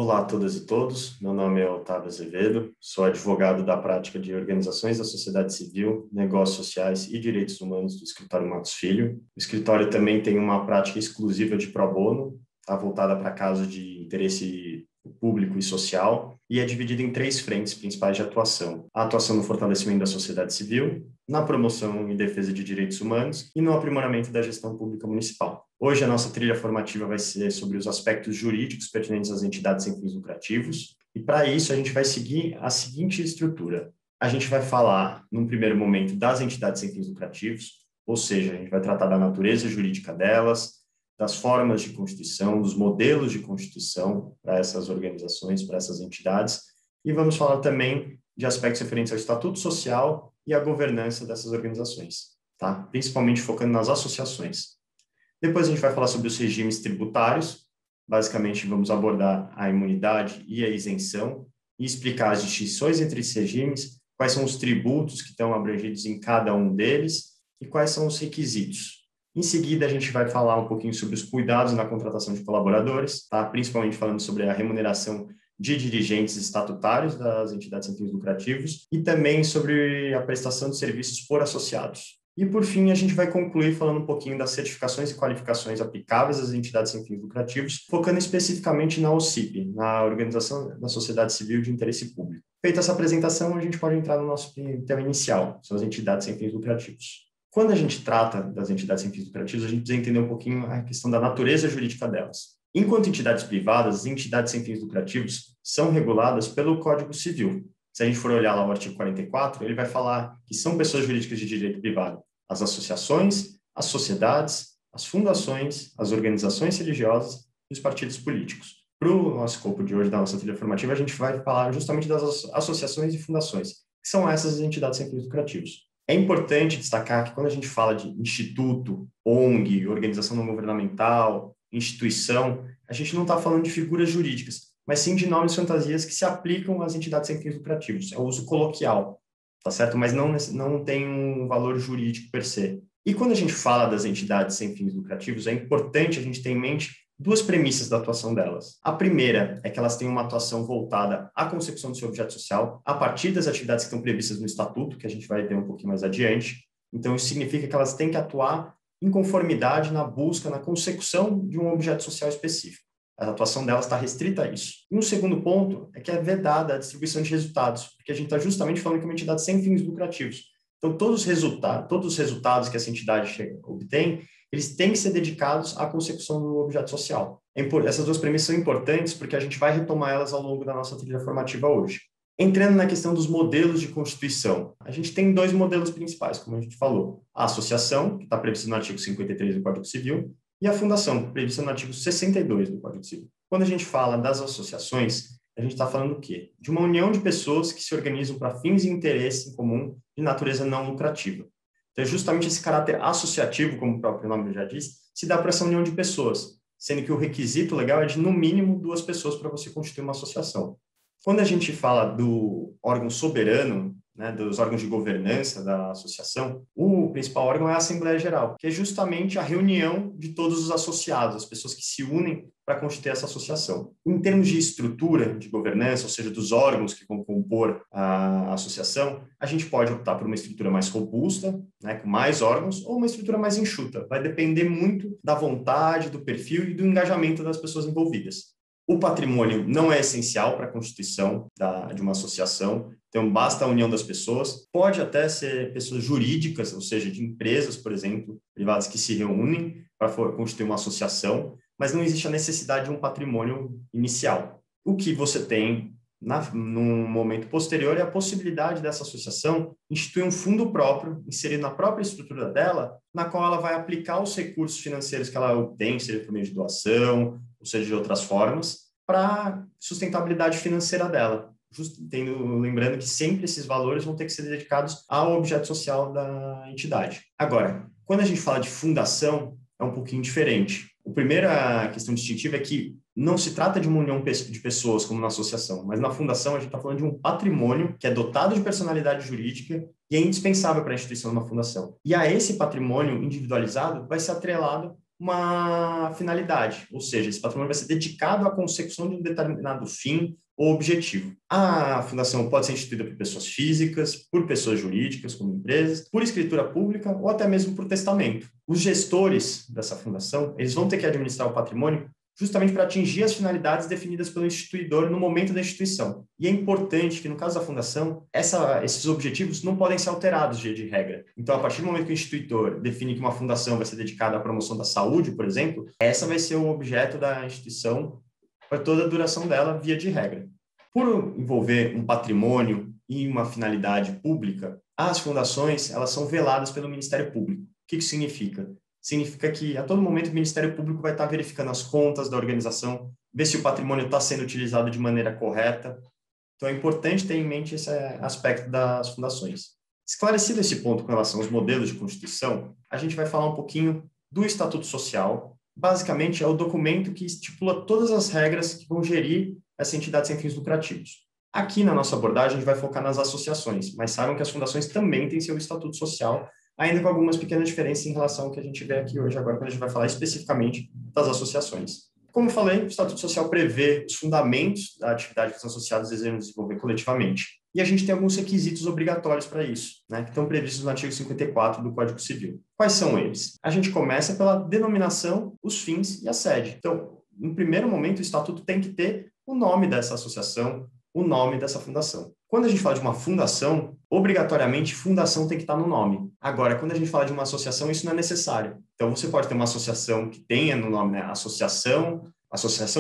Olá a todas e todos, meu nome é Otávio Azevedo, sou advogado da prática de organizações da sociedade civil, negócios sociais e direitos humanos do Escritório Matos Filho. O escritório também tem uma prática exclusiva de pro bono, voltada para casos de interesse público e social, e é dividido em 3 frentes principais de atuação: a atuação no fortalecimento da sociedade civil, na promoção e defesa de direitos humanos e no aprimoramento da gestão pública municipal. Hoje a nossa trilha formativa vai ser sobre os aspectos jurídicos pertinentes às entidades sem fins lucrativos, e para isso a gente vai seguir a seguinte estrutura. A gente vai falar, num primeiro momento, das entidades sem fins lucrativos, ou seja, a gente vai tratar da natureza jurídica delas, das formas de constituição, dos modelos de constituição para essas organizações, para essas entidades, e vamos falar também de aspectos referentes ao estatuto social e à governança dessas organizações, tá? Principalmente focando nas associações. Depois a gente vai falar sobre os regimes tributários, basicamente vamos abordar a imunidade e a isenção e explicar as distinções entre esses regimes, quais são os tributos que estão abrangidos em cada um deles e quais são os requisitos. Em seguida, a gente vai falar um pouquinho sobre os cuidados na contratação de colaboradores, tá? Principalmente falando sobre a remuneração de dirigentes estatutários das entidades sem fins lucrativos e também sobre a prestação de serviços por associados. E, por fim, a gente vai concluir falando um pouquinho das certificações e qualificações aplicáveis às entidades sem fins lucrativos, focando especificamente na OCIP, na Organização da Sociedade Civil de Interesse Público. Feita essa apresentação, a gente pode entrar no nosso tema inicial, são as entidades sem fins lucrativos. Quando a gente trata das entidades sem fins lucrativos, a gente precisa entender um pouquinho a questão da natureza jurídica delas. Enquanto entidades privadas, as entidades sem fins lucrativos são reguladas pelo Código Civil. Se a gente for olhar lá o artigo 44, ele vai falar que são pessoas jurídicas de direito privado as associações, as sociedades, as fundações, as organizações religiosas e os partidos políticos. Para o nosso escopo de hoje, da nossa trilha formativa, a gente vai falar justamente das associações e fundações, que são essas entidades sem fins lucrativos. É importante destacar que quando a gente fala de instituto, ONG, organização não governamental, instituição, a gente não está falando de figuras jurídicas, mas sim de nomes fantasias que se aplicam às entidades sem fins lucrativos. É o uso coloquial, tá certo? Mas não tem um valor jurídico per se. E quando a gente fala das entidades sem fins lucrativos, é importante a gente ter em mente 2 premissas da atuação delas. A primeira é que elas têm uma atuação voltada à consecução do seu objeto social, a partir das atividades que estão previstas no Estatuto, que a gente vai ter um pouquinho mais adiante. Então, isso significa que elas têm que atuar em conformidade na busca, na consecução de um objeto social específico. A atuação delas está restrita a isso. E um segundo ponto é que é vedada a distribuição de resultados, porque a gente está justamente falando que é uma entidade sem fins lucrativos. Então, todos os resultados que essa entidade obtém, eles têm que ser dedicados à consecução do objeto social. Essas 2 premissas são importantes porque a gente vai retomar elas ao longo da nossa trilha formativa hoje. Entrando na questão dos modelos de constituição, a gente tem 2 modelos principais, como a gente falou. A associação, que está prevista no artigo 53 do Código Civil, e a fundação, prevista no artigo 62 do Código Civil. Quando a gente fala das associações, a gente está falando o quê? De uma união de pessoas que se organizam para fins e interesses em comum de natureza não lucrativa. Então, justamente esse caráter associativo, como o próprio nome já diz, se dá para essa união de pessoas, sendo que o requisito legal é de, no mínimo, 2 pessoas para você constituir uma associação. Quando a gente fala do órgão soberano, né, dos órgãos de governança da associação, o principal órgão é a Assembleia Geral, que é justamente a reunião de todos os associados, as pessoas que se unem para constituir essa associação. Em termos de estrutura de governança, ou seja, dos órgãos que vão compor a associação, a gente pode optar por uma estrutura mais robusta, né, com mais órgãos, ou uma estrutura mais enxuta. Vai depender muito da vontade, do perfil e do engajamento das pessoas envolvidas. O patrimônio não é essencial para a constituição de uma associação, então basta a união das pessoas. Pode até ser pessoas jurídicas, ou seja, de empresas, por exemplo, privadas que se reúnem para constituir uma associação, mas não existe a necessidade de um patrimônio inicial. O que você tem num momento posterior é a possibilidade dessa associação instituir um fundo próprio, inserido na própria estrutura dela, na qual ela vai aplicar os recursos financeiros que ela obtém, seja por meio de doação, ou seja, de outras formas, para sustentabilidade financeira dela. Lembrando que sempre esses valores vão ter que ser dedicados ao objeto social da entidade. Agora, quando a gente fala de fundação, é um pouquinho diferente. A primeira questão distintiva é que não se trata de uma união de pessoas, como na associação, mas na fundação a gente está falando de um patrimônio que é dotado de personalidade jurídica e é indispensável para a instituição de uma fundação. E a esse patrimônio individualizado vai ser atrelado uma finalidade, ou seja, esse patrimônio vai ser dedicado à consecução de um determinado fim ou objetivo. A fundação pode ser instituída por pessoas físicas, por pessoas jurídicas, como empresas, por escritura pública ou até mesmo por testamento. Os gestores dessa fundação, eles vão ter que administrar o patrimônio justamente para atingir as finalidades definidas pelo instituidor no momento da instituição. E é importante que, no caso da fundação, esses objetivos não podem ser alterados de regra. Então, a partir do momento que o instituidor define que uma fundação vai ser dedicada à promoção da saúde, por exemplo, essa vai ser o objeto da instituição para toda a duração dela, via de regra. Por envolver um patrimônio e uma finalidade pública, as fundações elas são veladas pelo Ministério Público. O que isso significa? Significa que, a todo momento, o Ministério Público vai estar verificando as contas da organização, ver se o patrimônio está sendo utilizado de maneira correta. Então, é importante ter em mente esse aspecto das fundações. Esclarecido esse ponto com relação aos modelos de constituição, a gente vai falar um pouquinho do Estatuto Social. Basicamente, é o documento que estipula todas as regras que vão gerir essa entidade sem fins lucrativos. Aqui, na nossa abordagem, a gente vai focar nas associações, mas saibam que as fundações também têm seu Estatuto Social, ainda com algumas pequenas diferenças em relação ao que a gente vê aqui hoje, agora, quando a gente vai falar especificamente das associações. Como eu falei, o Estatuto Social prevê os fundamentos da atividade que os associados desejam desenvolver coletivamente. E a gente tem alguns requisitos obrigatórios para isso, né, que estão previstos no artigo 54 do Código Civil. Quais são eles? A gente começa pela denominação, os fins e a sede. Então, em primeiro momento, o Estatuto tem que ter o nome dessa associação, o nome dessa fundação. Quando a gente fala de uma fundação, obrigatoriamente, fundação tem que estar no nome. Agora, quando a gente fala de uma associação, isso não é necessário. Então, você pode ter uma associação que tenha no nome, né, associação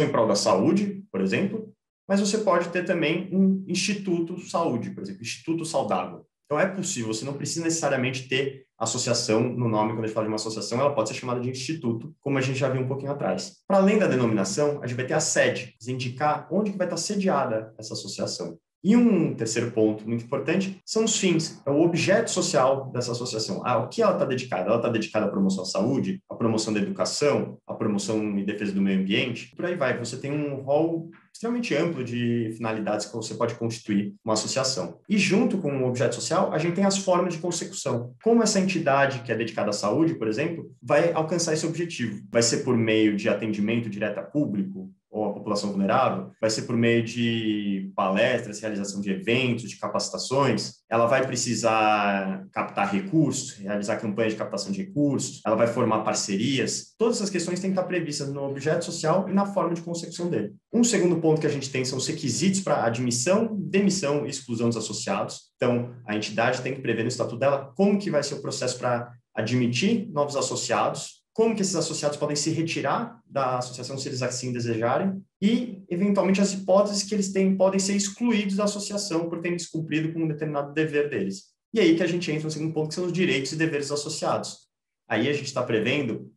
em prol da saúde, por exemplo, mas você pode ter também um Instituto Saúde, por exemplo, Instituto Saudável. Então, é possível, você não precisa necessariamente ter associação no nome. Quando a gente fala de uma associação, ela pode ser chamada de instituto, como a gente já viu um pouquinho atrás. Para além da denominação, a gente vai ter a sede, indicar onde que vai estar sediada essa associação. E um terceiro ponto muito importante são os fins, é o objeto social dessa associação. O que ela está dedicada? Ela está dedicada à promoção da saúde, à promoção da educação, à promoção e defesa do meio ambiente? Por aí vai, você tem um rol extremamente amplo de finalidades que você pode constituir uma associação. E junto com o objeto social, a gente tem as formas de consecução. Como essa entidade que é dedicada à saúde, por exemplo, vai alcançar esse objetivo? Vai ser por meio de atendimento direto a público, ou a população vulnerável, vai ser por meio de palestras, realização de eventos, de capacitações. Ela vai precisar captar recursos, realizar campanhas de captação de recursos, ela vai formar parcerias. Todas essas questões têm que estar previstas no objeto social e na forma de consecução dele. Um segundo ponto que a gente tem são os requisitos para admissão, demissão e exclusão dos associados. Então, a entidade tem que prever no estatuto dela como que vai ser o processo para admitir novos associados, como que esses associados podem se retirar da associação se eles assim desejarem e, eventualmente, as hipóteses que eles têm podem ser excluídos da associação por terem descumprido com um determinado dever deles. E aí que a gente entra no segundo ponto, que são os direitos e deveres associados. Aí a gente está prevendo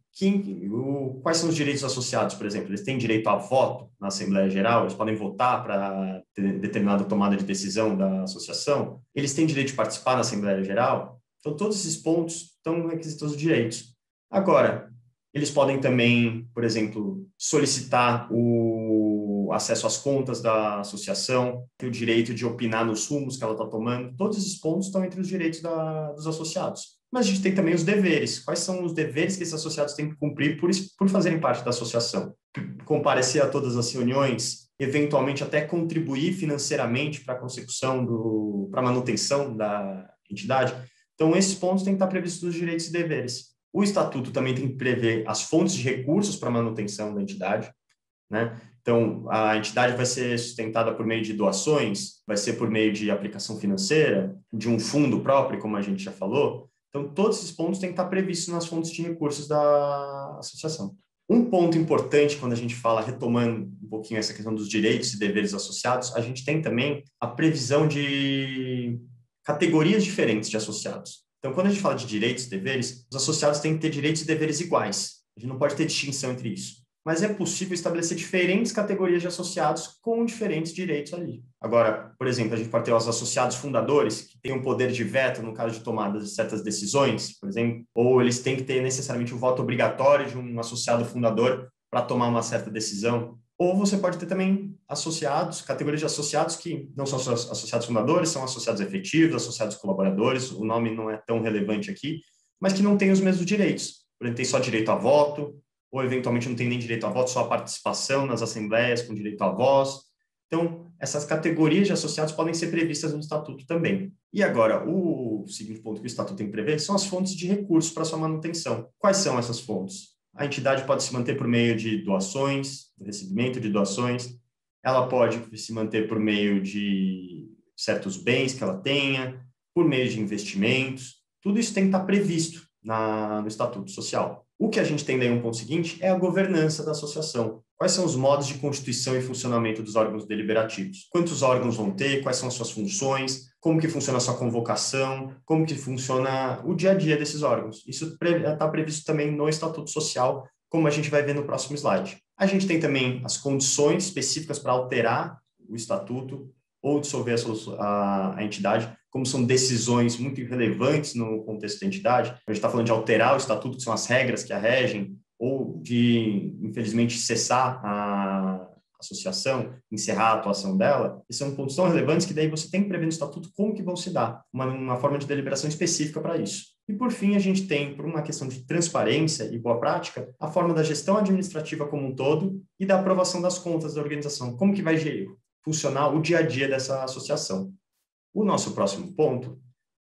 quais são os direitos associados, por exemplo. Eles têm direito a voto na Assembleia Geral, eles podem votar para determinada tomada de decisão da associação, eles têm direito de participar na Assembleia Geral. Então, todos esses pontos estão requisitos dos direitos. Agora, eles podem também, por exemplo, solicitar o acesso às contas da associação, ter o direito de opinar nos rumos que ela está tomando. Todos esses pontos estão entre os direitos dos associados. Mas a gente tem também os deveres. Quais são os deveres que esses associados têm que cumprir por fazerem parte da associação? Comparecer a todas as reuniões, eventualmente até contribuir financeiramente para a consecução, para a manutenção da entidade. Então, esses pontos têm que estar previstos nos direitos e deveres. O estatuto também tem que prever as fontes de recursos para a manutenção da entidade, né? Então, a entidade vai ser sustentada por meio de doações, vai ser por meio de aplicação financeira, de um fundo próprio, como a gente já falou. Então, todos esses pontos têm que estar previstos nas fontes de recursos da associação. Um ponto importante quando a gente fala, retomando um pouquinho essa questão dos direitos e deveres associados, a gente tem também a previsão de categorias diferentes de associados. Então, quando a gente fala de direitos e deveres, os associados têm que ter direitos e deveres iguais. A gente não pode ter distinção entre isso. Mas é possível estabelecer diferentes categorias de associados com diferentes direitos ali. Agora, por exemplo, a gente pode ter os associados fundadores, que têm um poder de veto no caso de tomada de certas decisões, por exemplo, ou eles têm que ter necessariamente o voto obrigatório de um associado fundador para tomar uma certa decisão. Ou você pode ter também associados, categorias de associados que não são associados fundadores, são associados efetivos, associados colaboradores, o nome não é tão relevante aqui, mas que não têm os mesmos direitos. Por exemplo, tem só direito a voto, ou eventualmente não tem nem direito a voto, só a participação nas assembleias com direito a voz. Então, essas categorias de associados podem ser previstas no Estatuto também. E agora, o seguinte ponto que o Estatuto tem que prever são as fontes de recursos para sua manutenção. Quais são essas fontes? A entidade pode se manter por meio de doações, do recebimento de doações, ela pode se manter por meio de certos bens que ela tenha, por meio de investimentos, tudo isso tem que estar previsto no Estatuto Social. O que a gente tem daí um ponto seguinte é a governança da associação. Quais são os modos de constituição e funcionamento dos órgãos deliberativos? Quantos órgãos vão ter? Quais são as suas funções? Como que funciona a sua convocação? Como que funciona o dia a dia desses órgãos? Isso está previsto também no Estatuto Social, como a gente vai ver no próximo slide. A gente tem também as condições específicas para alterar o Estatuto ou dissolver a entidade, como são decisões muito relevantes no contexto da entidade. A gente está falando de alterar o Estatuto, que são as regras que a regem, ou de, infelizmente, cessar a associação, encerrar a atuação dela. Esses são pontos tão relevantes que daí você tem que prever no Estatuto como que vão se dar, uma forma de deliberação específica para isso. E, por fim, a gente tem, por uma questão de transparência e boa prática, a forma da gestão administrativa como um todo e da aprovação das contas da organização. Como que vai funcionar o dia a dia dessa associação. O nosso próximo ponto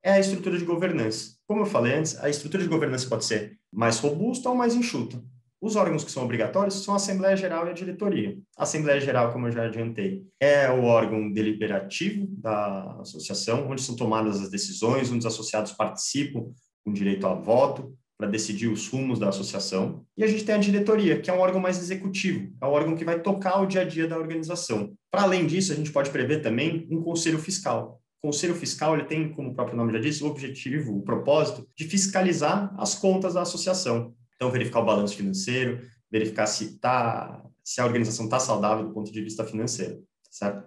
é a estrutura de governança. Como eu falei antes, a estrutura de governança pode ser mais robusta ou mais enxuta. Os órgãos que são obrigatórios são a Assembleia Geral e a diretoria. A Assembleia Geral, como eu já adiantei, é o órgão deliberativo da associação, onde são tomadas as decisões, onde os associados participam com direito a voto, para decidir os rumos da associação. E a gente tem a diretoria, que é um órgão mais executivo, é o órgão que vai tocar o dia a dia da organização. Para além disso, a gente pode prever também um conselho fiscal. O conselho fiscal ele tem, como o próprio nome já disse, o objetivo, o propósito de fiscalizar as contas da associação. Então, verificar o balanço financeiro, verificar se a organização está saudável do ponto de vista financeiro, certo?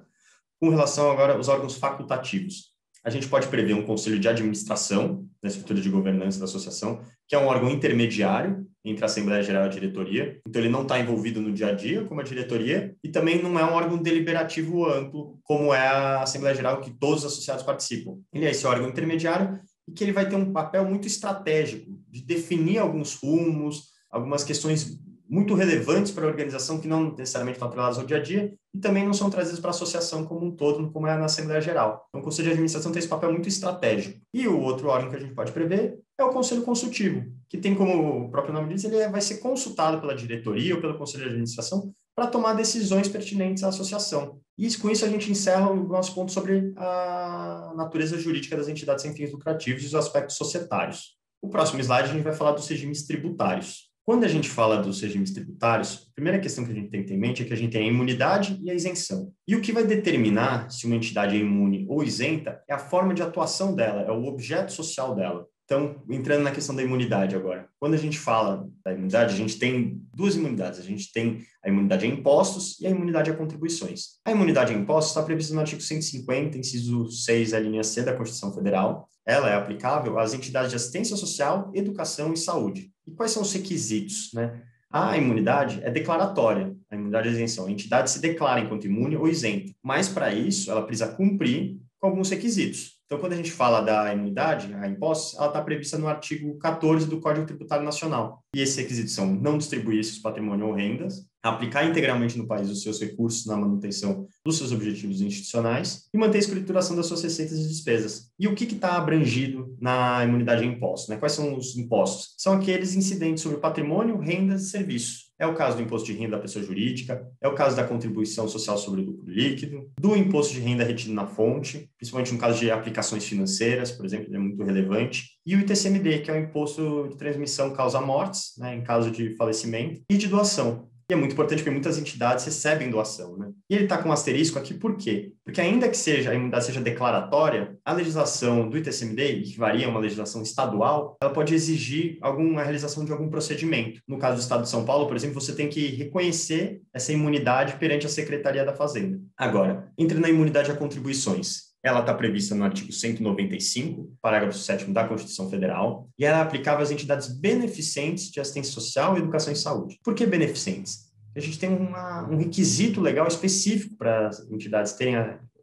Com relação agora aos órgãos facultativos, a gente pode prever um conselho de administração na estrutura de governança da associação, que é um órgão intermediário entre a Assembleia Geral e a diretoria. Então, ele não está envolvido no dia a dia, como a diretoria, e também não é um órgão deliberativo amplo, como é a Assembleia Geral, que todos os associados participam. Ele é esse órgão intermediário e que ele vai ter um papel muito estratégico de definir alguns rumos, algumas questões muito relevantes para a organização que não necessariamente estão atreladas ao dia a dia e também não são trazidas para a associação como um todo, como é na Assembleia Geral. Então, o Conselho de Administração tem esse papel muito estratégico. E o outro órgão que a gente pode prever é o Conselho Consultivo, que tem, como o próprio nome diz, ele vai ser consultado pela diretoria ou pelo Conselho de Administração para tomar decisões pertinentes à associação. E com isso a gente encerra o nosso ponto sobre a natureza jurídica das entidades sem fins lucrativos e os aspectos societários. O próximo slide a gente vai falar dos regimes tributários. Quando a gente fala dos regimes tributários, a primeira questão que a gente tem que ter em mente é que a gente tem a imunidade e a isenção. E o que vai determinar se uma entidade é imune ou isenta é a forma de atuação dela, é o objeto social dela. Então, entrando na questão da imunidade agora. Quando a gente fala da imunidade, a gente tem duas imunidades. A gente tem a imunidade a impostos e a imunidade a contribuições. A imunidade a impostos está prevista no artigo 150, inciso 6, a linha C da Constituição Federal. Ela é aplicável às entidades de assistência social, educação e saúde. E quais são os requisitos, né? A imunidade é declaratória, a imunidade é isenção. A entidade se declara enquanto imune ou isenta, mas para isso ela precisa cumprir com alguns requisitos. Então, quando a gente fala da imunidade a impostos, ela está prevista no artigo 14 do Código Tributário Nacional. E esses requisitos são não distribuir seus patrimônio ou rendas, aplicar integralmente no país os seus recursos na manutenção dos seus objetivos institucionais e manter a escrituração das suas receitas e despesas. E o que está abrangido na imunidade a impostos, né? Quais são os impostos? São aqueles incidentes sobre patrimônio, rendas e serviços. É o caso do imposto de renda da pessoa jurídica, é o caso da contribuição social sobre o lucro líquido, do imposto de renda retido na fonte, principalmente no caso de aplicações financeiras, por exemplo, ele é muito relevante, e o ITCMD, que é o imposto de transmissão causa-mortes, né, em caso de falecimento, e de doação. E é muito importante porque muitas entidades recebem doação, né? E ele está com um asterisco aqui, por quê? Porque ainda que a imunidade seja declaratória, a legislação do ITCMD, que varia uma legislação estadual, ela pode exigir a realização de algum procedimento. No caso do Estado de São Paulo, por exemplo, você tem que reconhecer essa imunidade perante a Secretaria da Fazenda. Agora, entre na imunidade a contribuições. Ela está prevista no artigo 195, parágrafo 7º da Constituição Federal, e ela é aplicável às entidades beneficentes de assistência social, educação e saúde. Por que beneficentes? A gente tem um requisito legal específico para as entidades terem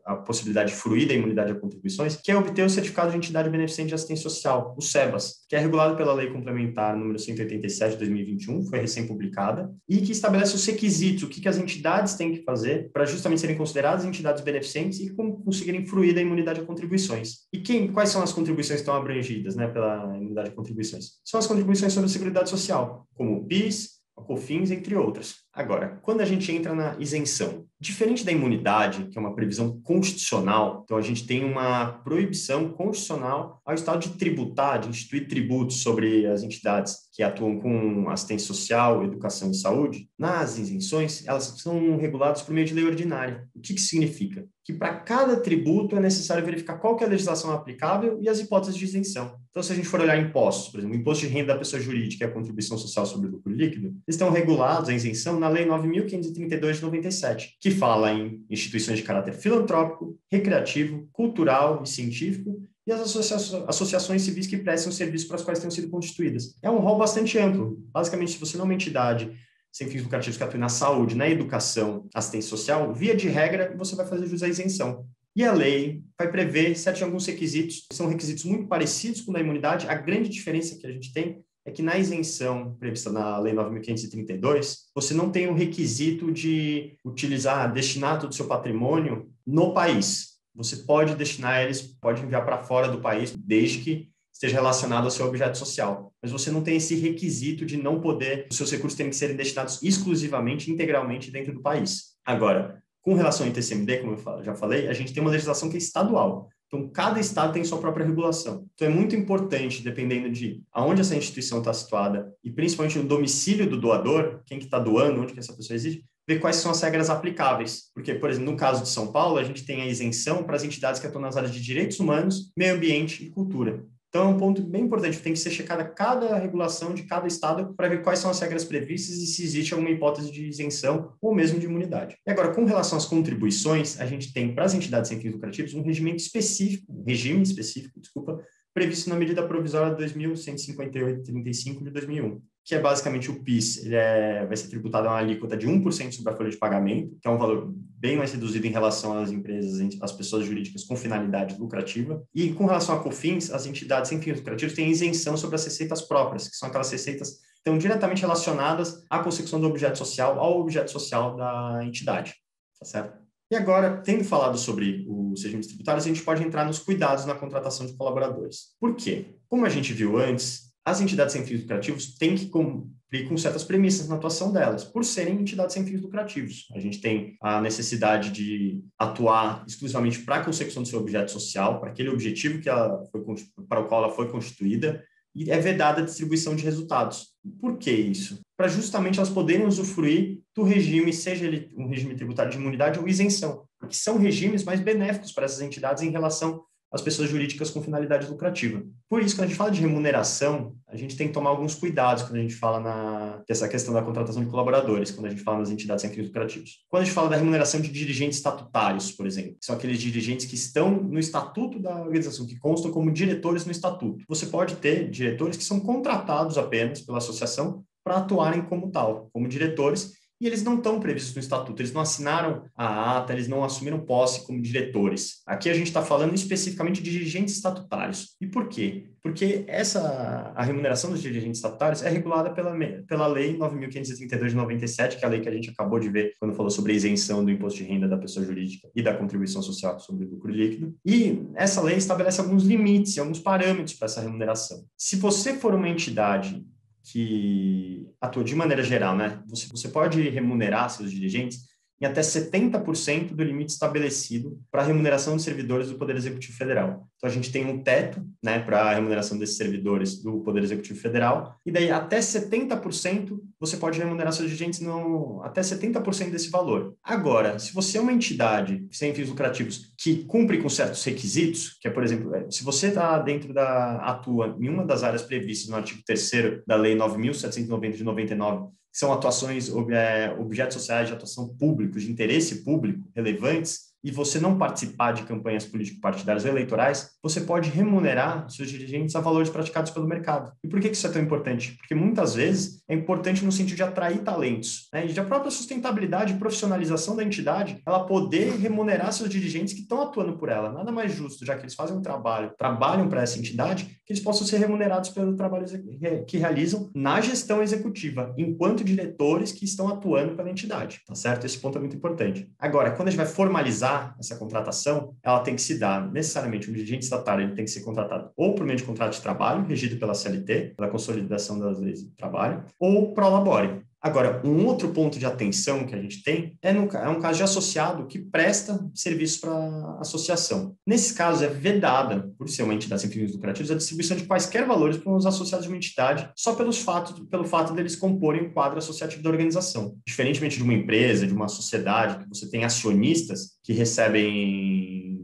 a possibilidade de fruir da imunidade a contribuições, que é obter o certificado de entidade beneficente de assistência social, o SEBAS, que é regulado pela Lei Complementar número 187 de 2021, foi recém-publicada, e que estabelece os requisitos, o que as entidades têm que fazer para justamente serem consideradas entidades beneficentes e conseguirem fruir da imunidade a contribuições. E quais são as contribuições que estão abrangidas, né, pela imunidade a contribuições? São as contribuições sobre a Seguridade Social, como o PIS, a COFINS, entre outras. Agora, quando a gente entra na isenção, diferente da imunidade, que é uma previsão constitucional, então a gente tem uma proibição constitucional ao Estado de tributar, de instituir tributos sobre as entidades que atuam com assistência social, educação e saúde. Nas isenções, elas são reguladas por meio de lei ordinária. O que significa? Que para cada tributo é necessário verificar qual que é a legislação aplicável e as hipóteses de isenção. Então, se a gente for olhar impostos, por exemplo, o imposto de renda da pessoa jurídica e a contribuição social sobre o lucro líquido, eles estão regulados, a isenção, na Lei 9.532 de 97, que fala em instituições de caráter filantrópico, recreativo, cultural e científico, e as associações civis que prestam serviços para as quais tenham sido constituídas. É um rol bastante amplo. Basicamente, se você não é uma entidade sem fins lucrativos que atue na saúde, na educação, assistência social, via de regra, você vai fazer jus à isenção. E a lei vai prever alguns requisitos, que são requisitos muito parecidos com o da imunidade. A grande diferença que a gente tem é que na isenção prevista na Lei 9.532, você não tem o requisito de destinar todo o seu patrimônio no país. Você pode destinar eles, pode enviar para fora do país, desde que esteja relacionado ao seu objeto social. Mas você não tem esse requisito de não poder, os seus recursos terem que serem destinados exclusivamente, integralmente dentro do país. Agora, com relação ao ITCMD, como eu já falei, a gente tem uma legislação que é estadual. Então, cada estado tem sua própria regulação. Então, é muito importante, dependendo de aonde essa instituição está situada e principalmente no domicílio do doador, quem que está doando, onde que essa pessoa existe, ver quais são as regras aplicáveis. Porque, por exemplo, no caso de São Paulo, a gente tem a isenção para as entidades que atuam nas áreas de direitos humanos, meio ambiente e cultura. Então, é um ponto bem importante, tem que ser checada cada regulação de cada estado para ver quais são as regras previstas e se existe alguma hipótese de isenção ou mesmo de imunidade. E agora, com relação às contribuições, a gente tem para as entidades sem fins lucrativos um regime específico, previsto na medida provisória 2158/35 de 2001, que é basicamente o PIS. Vai ser tributado a uma alíquota de 1% sobre a folha de pagamento, que é um valor bem mais reduzido em relação às empresas, às pessoas jurídicas com finalidade lucrativa. E com relação a COFINS, as entidades sem fins lucrativos têm isenção sobre as receitas próprias, que são aquelas receitas que estão diretamente relacionadas à consecução do objeto social, ao objeto social da entidade. Tá certo? E agora, tendo falado sobre os regimes tributários, a gente pode entrar nos cuidados na contratação de colaboradores. Por quê? Como a gente viu antes, as entidades sem fins lucrativos têm que cumprir com certas premissas na atuação delas, por serem entidades sem fins lucrativos. A gente tem a necessidade de atuar exclusivamente para a consecução do seu objeto social, para aquele objetivo para o qual ela foi constituída, e é vedada a distribuição de resultados. Por que isso? Para justamente elas poderem usufruir do regime, seja ele um regime tributário de imunidade ou isenção, que são regimes mais benéficos para essas entidades em relação às pessoas jurídicas com finalidade lucrativa. Por isso, quando a gente fala de remuneração, a gente tem que tomar alguns cuidados quando a gente fala nessa questão da contratação de colaboradores, quando a gente fala nas entidades sem fins lucrativos. Quando a gente fala da remuneração de dirigentes estatutários, por exemplo, são aqueles dirigentes que estão no estatuto da organização, que constam como diretores no estatuto. Você pode ter diretores que são contratados apenas pela associação para atuarem como tal, como diretores, e eles não estão previstos no estatuto, eles não assinaram a ata, eles não assumiram posse como diretores. Aqui a gente está falando especificamente de dirigentes estatutários. E por quê? Porque a remuneração dos dirigentes estatutários é regulada pela Lei 9.532 de 97, que é a lei que a gente acabou de ver quando falou sobre a isenção do imposto de renda da pessoa jurídica e da contribuição social sobre o lucro líquido. E essa lei estabelece alguns limites, alguns parâmetros para essa remuneração. Se você for uma entidade que atua de maneira geral, né? Você pode remunerar seus dirigentes em até 70% do limite estabelecido para a remuneração de servidores do Poder Executivo Federal. Então, a gente tem um teto, né, para a remuneração desses servidores do Poder Executivo Federal, e daí até 70% você pode remunerar seus dirigentes até 70% desse valor. Agora, se você é uma entidade sem fins lucrativos que cumpre com certos requisitos, que é, por exemplo, se você está atua em uma das áreas previstas no artigo 3º da Lei 9.790 de 99, que são atuações, objetos sociais de atuação públicos, de interesse público, relevantes, e você não participar de campanhas político-partidárias ou eleitorais, você pode remunerar seus dirigentes a valores praticados pelo mercado. E por que isso é tão importante? Porque muitas vezes é importante no sentido de atrair talentos, né? E de a própria sustentabilidade e profissionalização da entidade, ela poder remunerar seus dirigentes que estão atuando por ela. Nada mais justo, já que eles fazem um trabalho, trabalham para essa entidade, que eles possam ser remunerados pelo trabalho que realizam na gestão executiva, enquanto diretores que estão atuando pela entidade, tá certo? Esse ponto é muito importante. Agora, quando a gente vai formalizar essa contratação, ela tem que se dar necessariamente, o dirigente estatal ele tem que ser contratado ou por meio de contrato de trabalho, regido pela CLT, pela Consolidação das Leis do Trabalho, ou pro labore. Agora, um outro ponto de atenção que a gente tem é um caso de associado que presta serviços para a associação. Nesse caso, é vedada, por ser uma entidade sem fins lucrativos, a distribuição de quaisquer valores para os associados de uma entidade só pelo fato deles comporem o quadro associativo da organização. Diferentemente de uma empresa, de uma sociedade, que você tem acionistas que recebem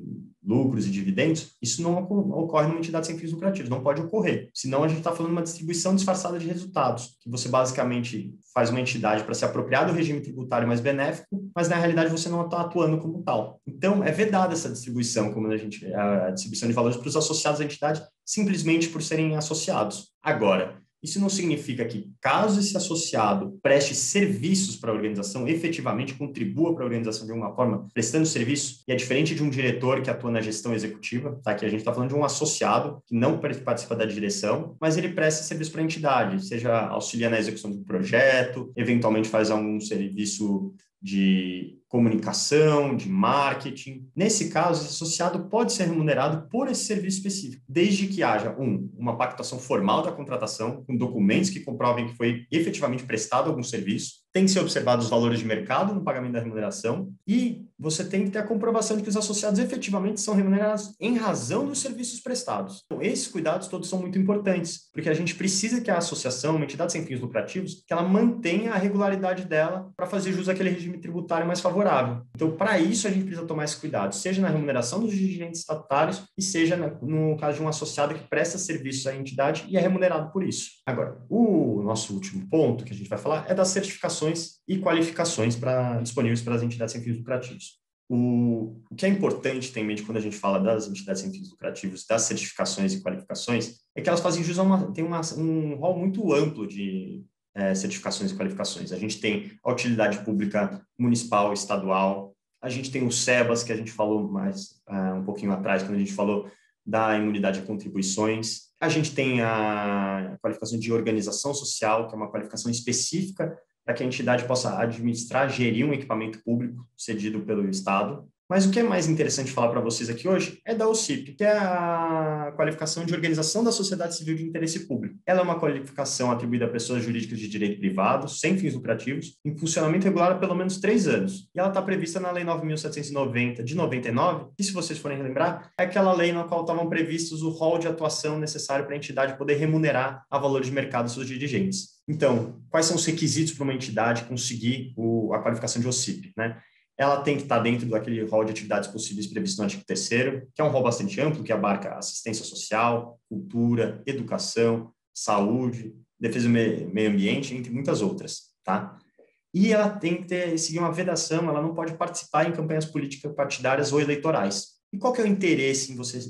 lucros e dividendos, isso não ocorre numa entidade sem fins lucrativos, não pode ocorrer. Senão a gente está falando de uma distribuição disfarçada de resultados, que você basicamente faz uma entidade para se apropriar do regime tributário mais benéfico, mas na realidade você não está atuando como tal. Então, é vedada essa distribuição, a distribuição de valores para os associados à entidade, simplesmente por serem associados. Agora, isso não significa que, caso esse associado preste serviços para a organização, efetivamente contribua para a organização de alguma forma, prestando serviço, e é diferente de um diretor que atua na gestão executiva, tá? Aqui a gente está falando de um associado que não participa da direção, mas ele presta serviço para a entidade, seja auxilia na execução de um projeto, eventualmente faz algum serviço de comunicação, de marketing. Nesse caso, esse associado pode ser remunerado por esse serviço específico, desde que haja, uma pactuação formal da contratação, com documentos que comprovem que foi efetivamente prestado algum serviço, tem que ser observados os valores de mercado no pagamento da remuneração e você tem que ter a comprovação de que os associados efetivamente são remunerados em razão dos serviços prestados. Então, esses cuidados todos são muito importantes, porque a gente precisa que a associação, uma entidade sem fins lucrativos, que ela mantenha a regularidade dela para fazer jus àquele regime tributário mais favorável. Então, para isso, a gente precisa tomar esse cuidado, seja na remuneração dos dirigentes estatutários e seja no caso de um associado que presta serviços à entidade e é remunerado por isso. Agora, o nosso último ponto que a gente vai falar é das certificações e qualificações disponíveis para as entidades sem fins lucrativos. O que é importante ter em mente quando a gente fala das entidades sem fins lucrativos, das certificações e qualificações, é que elas fazem jus um rol muito amplo de certificações e qualificações. A gente tem a utilidade pública municipal, estadual, a gente tem o SEBAS, que a gente falou mais um pouquinho atrás, quando a gente falou da imunidade a contribuições. A gente tem a qualificação de organização social, que é uma qualificação específica para que a entidade possa administrar, gerir um equipamento público cedido pelo Estado. Mas o que é mais interessante falar para vocês aqui hoje é da OCIP, que é a qualificação de Organização da Sociedade Civil de Interesse Público. Ela é uma qualificação atribuída a pessoas jurídicas de direito privado, sem fins lucrativos, em funcionamento regular há pelo menos 3 anos. E ela está prevista na Lei 9.790, de 99, que, se vocês forem relembrar, é aquela lei na qual estavam previstos o rol de atuação necessário para a entidade poder remunerar a valor de mercado seus dirigentes. Então, quais são os requisitos para uma entidade conseguir a qualificação de OCIP, né? Ela tem que estar dentro daquele rol de atividades possíveis previsto no artigo 3º, que é um rol bastante amplo, que abarca assistência social, cultura, educação, saúde, defesa do meio ambiente, entre muitas outras, tá? E ela tem que seguir uma vedação, ela não pode participar em campanhas políticas partidárias ou eleitorais. E qual que é o interesse em você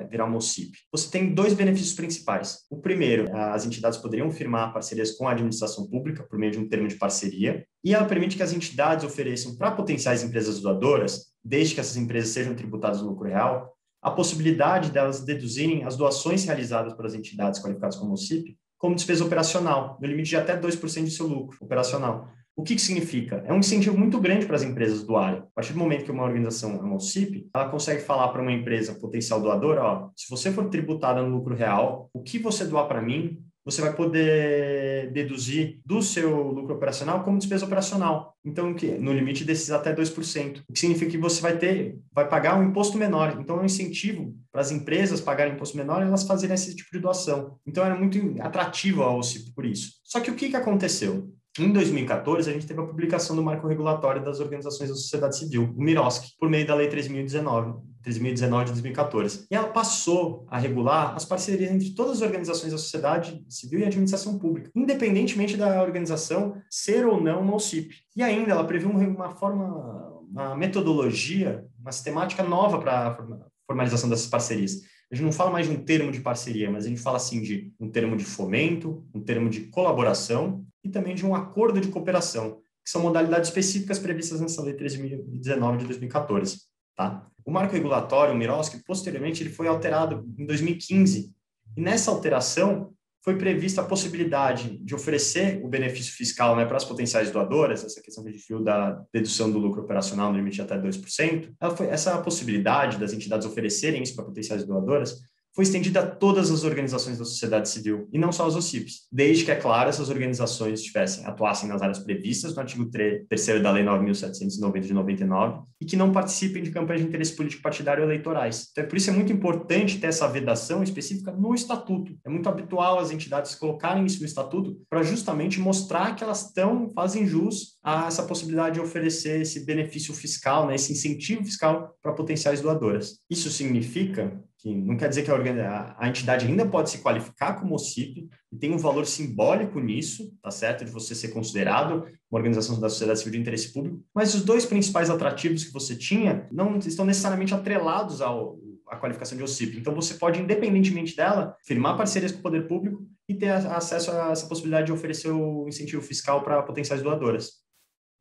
virar uma OCIP? Você tem 2 benefícios principais. O primeiro, as entidades poderiam firmar parcerias com a administração pública por meio de um termo de parceria, e ela permite que as entidades ofereçam para potenciais empresas doadoras, desde que essas empresas sejam tributadas no lucro real, a possibilidade delas deduzirem as doações realizadas pelas entidades qualificadas como OCIP como despesa operacional, no limite de até 2% do seu lucro operacional. O que significa? É um incentivo muito grande para as empresas doarem. A partir do momento que uma organização é uma OCIP, ela consegue falar para uma empresa potencial doadora, ó, se você for tributada no lucro real, o que você doar para mim, você vai poder deduzir do seu lucro operacional como despesa operacional. Então, no limite desses até 2%. O que significa que você vai pagar um imposto menor. Então, é um incentivo para as empresas pagarem imposto menor e elas fazerem esse tipo de doação. Então, era muito atrativo a OCIP por isso. Só que o que aconteceu? Em 2014, a gente teve a publicação do Marco Regulatório das Organizações da Sociedade Civil, o MIROSC, por meio da Lei 3.019 de 2014. E ela passou a regular as parcerias entre todas as organizações da sociedade civil e a administração pública, independentemente da organização ser ou não uma OCIP. E ainda ela previu uma metodologia uma sistemática nova para a formalização dessas parcerias. A gente não fala mais de um termo de parceria, mas a gente fala assim de um termo de fomento, um termo de colaboração e também de um acordo de cooperação, que são modalidades específicas previstas nessa Lei 13.019 de 2014. Tá? O marco regulatório, o MIROSC, posteriormente ele foi alterado em 2015, e nessa alteração foi prevista a possibilidade de oferecer o benefício fiscal, né, para as potenciais doadoras, essa questão que a gente viu da dedução do lucro operacional no limite de até 2%, essa possibilidade das entidades oferecerem isso para potenciais doadoras foi estendida a todas as organizações da sociedade civil, e não só as OCIPs, desde que, é claro, essas organizações atuassem nas áreas previstas no artigo 3º da Lei 9.790 de 99 e que não participem de campanhas de interesse político partidário eleitorais. Então, por isso é muito importante ter essa vedação específica no estatuto. É muito habitual as entidades colocarem isso no estatuto para justamente mostrar que elas fazem jus a essa possibilidade de oferecer esse benefício fiscal, né, esse incentivo fiscal para potenciais doadoras. Isso significa que não quer dizer que a entidade ainda pode se qualificar como OCIP e tem um valor simbólico nisso, tá certo? De você ser considerado uma organização da sociedade civil de interesse público, mas os dois principais atrativos que você tinha não estão necessariamente atrelados à qualificação de OCIP. Então, você pode, independentemente dela, firmar parcerias com o poder público e ter acesso a essa possibilidade de oferecer o incentivo fiscal para potenciais doadoras.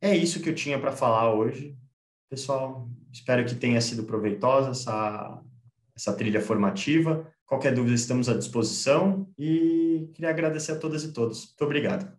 É isso que eu tinha para falar hoje. Pessoal, espero que tenha sido proveitosa essa trilha formativa. Qualquer dúvida, estamos à disposição e queria agradecer a todas e todos. Muito obrigado.